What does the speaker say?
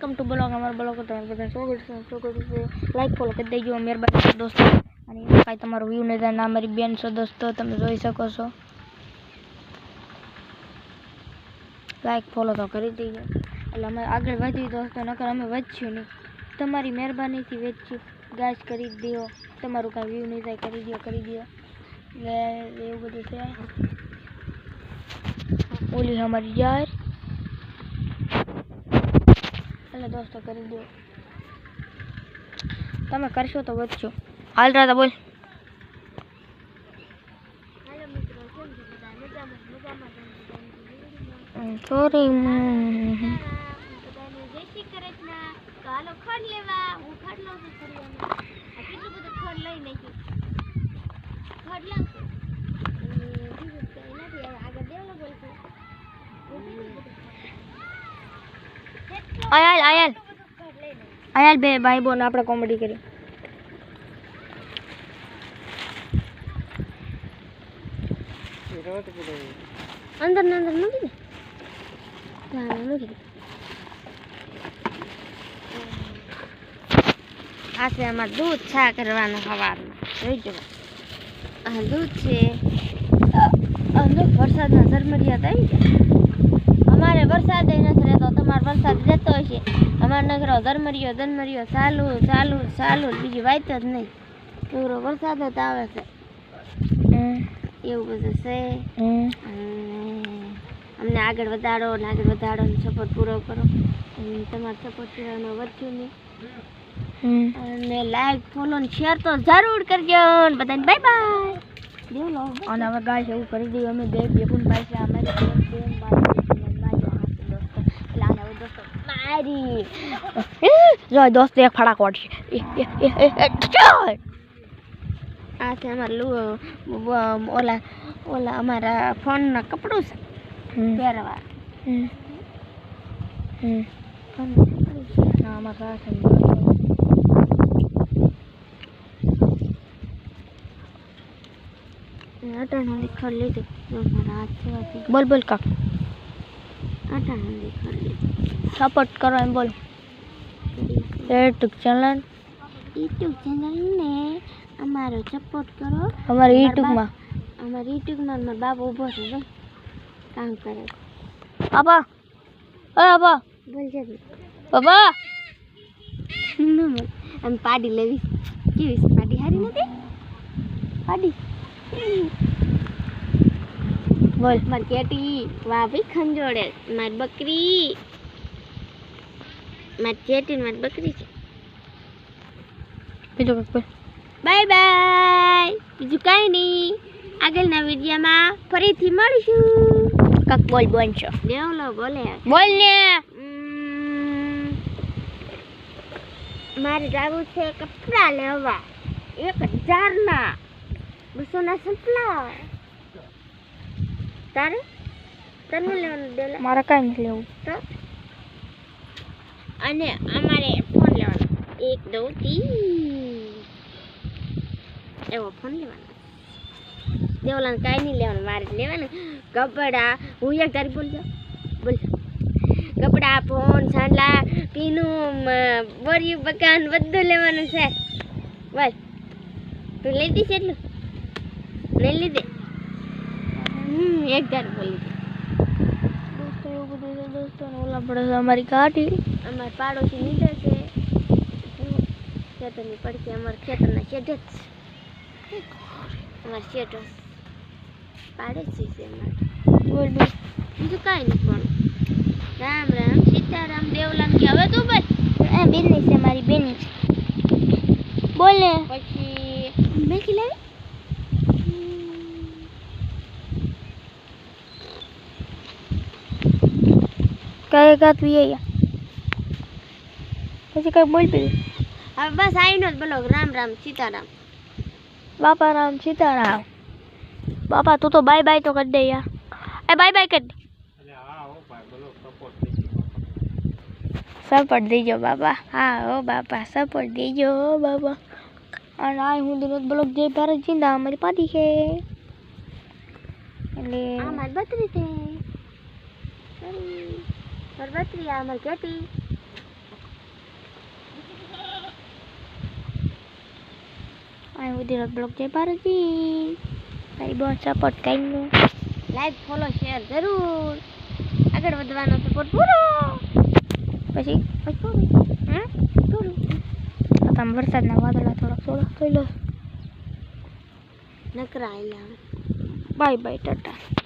Welcome to blog અમારો blog તો બધા સ્વાગત છે લાઈક ફોલો કરી દેજો મહેરબાની દોસ્તો અને કાંઈ તમારો વ્યૂ નહીં થાય ના મારી બેન છો દોસ્તો તમે જોઈ શકો છો લાઈક ફોલો તો કરી દેજો એટલે અમે આગળ વધીએ દોસ્તો નકર અમે વધશું નહીં તમારી મહેરબાનીથી વધશું ગાઈસ કરી દો તમારું કાંઈ વ્યૂ નહીં થાય કરી દો એટલે એવું બધું છે ઓલી અમારી યાર એટલે દોસ્તો કરી દો તમે કરશો તો વધશો હાલ રાધા બોલ સોરી આયાલ બે ભાઈ બોન આપણે કોમેડી કરી અંદર મૂકી દે આ છે અમારે દૂધ છા કરવાનું સવારમાં જોઈ જો આ દૂધ છે અંદર વરસાદના ઝરમરિયા થઈ ગયા અમારે વરસાદ નથી રહેતો તમારે વરસાદ રહેતો હશે અમારે નગરો ધર્મરિયો ચાલુ બીજી વાત જ નહીં પૂરો વરસાદ જ આવે છે એવું બધું છે અમને આગળ વધારો સપોર્ટ પૂરો કરો તમારો સપોર્ટ કરવાનો વધ્યું નહીં અને લાઈક ફોલો ને શેર તો જરૂર કરજો બધાને બાય બાય અને હવે ગાઈસ એવું કરી દઈએ અમે બે બેન ભાઈ છે અમારી બેન મારી જો દોસ્ત એક ફડાક વાટશે આ છે અમારા ઓલા અમારા ફોનના કપડું છે પહેરવા અમારા અટાણા દેખાડ લીધું બોલ કાક અટાણા દેખાડ લીધું સપોર્ટ કરો એમ બોલ યુટ્યુબ ચેનલ ને અમારો સપોર્ટ કરો અમારા યુટ્યુબમાં મારો બાપ ઊભો છે જો કામ કરે બાબા બોલ જલ્દી બાબા આમ પાડી લેવી કેવી છે પાડી હારી નથી પાડી બોલ મારી કેટી વાહ ભાઈ ખંજોડે મારી બકરી મારી કેટી મારી બકરી છે બીજું કાંઈક બોલ બાય બાય બીજું કાંઈ નહીં આગળના વિડીયોમાં ફરીથી મળીશું કાંઈક બોલ બનશો દેવલો બોલે બોલ ને મારે જવું છે કપડાં લેવા 1000ના 200ના સંપલા તારે લેવાનું ડેલા મારે કાંઈ નથી લેવું તો અને અમારે ફોન લેવાનો 1 2 3 એવો ફોન લેવાનો દેવલાને કાંઈ નહીં લેવાનું મારે લેવાનું કપડા હું એક તારી બોલ કપડા ફોન સાંડલા પીનું બોરિયું બકાન બધું લેવાનું છે બસ તું લઈ દઈશ એટલું લઈ લીધે એક તારી બોલી દોસ્તો એવું બધું છે દોસ્તો ઓલા પડે છે અમારી કાઢી અમારે પાડોશી નીચે છે ખેતરની પડખી અમારે ખેતરના શેઠ જ અમારે શેઠ પાડે જ છે અમારે બોલ બીજું કાંઈ નહીં પણ રામ રામ સીતારામ દેવલામ કે હવે તું બોલ આ બેનની છે મારી બેનની બોલ ને પછી મેકી લાવી કઈ ગાત વી પછી કઈ બોલ પી હવે બસ આઈનો જ બોલો રામ રામ સીતારામ બાપા રામ સીતારામ બાપા તું તો બાય બાય તો કરી દે યાર એ બાય બાય કરી દે સપોર્ટ દેજો બાબા હા હો બાપા સપોર્ટ દેજો બાબા અને આ હું દિનોત બ્લોગ જય ભારત જિંદા અમારી પાડી છે એટલે આ મારી બકરી છે બકરી આ મારી કેટી સુધીનો બ્લોગ જય ભારતી. તારી બહુ સપોર્ટ કરીને લાઈક ફોલો શેર જરૂર. આગળ વધવાનો સપોર્ટ પૂરો. પછી પૂરું. તમે વરસાદના વાદળા થોડાક જોઈ લો. નકરા બાય બાય ટાટા.